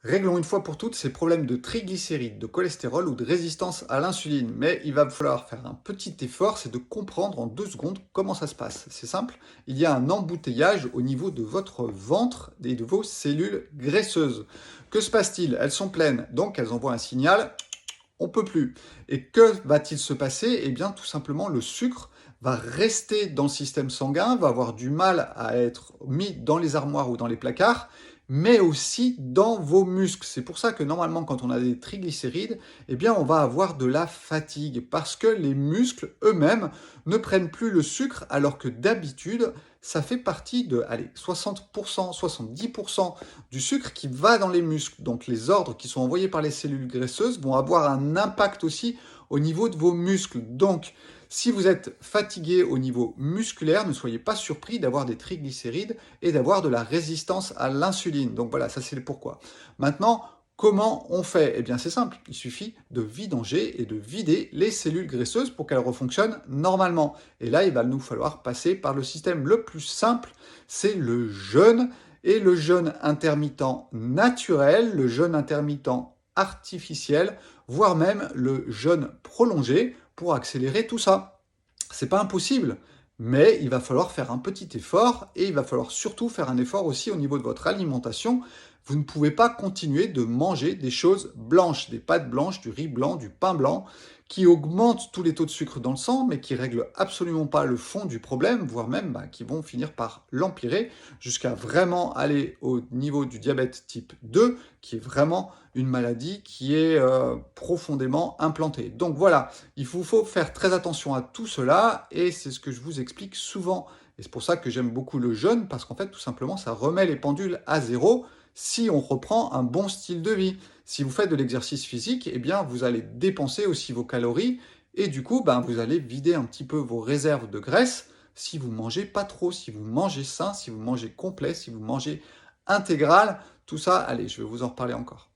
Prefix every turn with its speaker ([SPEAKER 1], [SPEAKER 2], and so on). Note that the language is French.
[SPEAKER 1] Réglons une fois pour toutes ces problèmes de triglycérides, de cholestérol ou de résistance à l'insuline. Mais il va falloir faire un petit effort, c'est de comprendre en 2 secondes comment ça se passe. C'est simple, il y a un embouteillage au niveau de votre ventre et de vos cellules graisseuses. Que se passe-t-il? Elles sont pleines, donc elles envoient un signal, on peut plus. Et que va-t-il se passer? Eh bien, tout simplement, le sucre va rester dans le système sanguin, va avoir du mal à être mis dans les armoires ou dans les placards, mais aussi dans vos muscles. C'est pour ça que normalement, quand on a des triglycérides, eh bien, on va avoir de la fatigue parce que les muscles eux-mêmes ne prennent plus le sucre, alors que d'habitude, ça fait partie de, allez, 60%, 70% du sucre qui va dans les muscles. Donc, les ordres qui sont envoyés par les cellules graisseuses vont avoir un impact aussi au niveau de vos muscles. Donc, si vous êtes fatigué au niveau musculaire, ne soyez pas surpris d'avoir des triglycérides et d'avoir de la résistance à l'insuline. Donc voilà, ça c'est le pourquoi. Maintenant, comment on fait? Eh bien c'est simple, il suffit de vidanger et de vider les cellules graisseuses pour qu'elles refonctionnent normalement. Et là, il va nous falloir passer par le système le plus simple, c'est le jeûne, et le jeûne intermittent naturel, le jeûne intermittent artificiel, voire même le jeûne prolongé pour accélérer tout ça. C'est pas impossible, mais il va falloir faire un petit effort et il va falloir surtout faire un effort aussi au niveau de votre alimentation. Vous ne pouvez pas continuer de manger des choses blanches, des pâtes blanches, du riz blanc, du pain blanc, qui augmentent tous les taux de sucre dans le sang, mais qui règlent absolument pas le fond du problème, voire même qui vont finir par l'empirer jusqu'à vraiment aller au niveau du diabète type 2, qui est vraiment une maladie qui est profondément implantée. Donc voilà, il vous faut faire très attention à tout cela et c'est ce que je vous explique souvent. Et c'est pour ça que j'aime beaucoup le jeûne, parce qu'en fait, tout simplement, ça remet les pendules à zéro si on reprend un bon style de vie. Si vous faites de l'exercice physique, eh bien, vous allez dépenser aussi vos calories et du coup, vous allez vider un petit peu vos réserves de graisse si vous mangez pas trop, si vous mangez sain, si vous mangez complet, si vous mangez intégral. Tout ça, allez, je vais vous en reparler encore.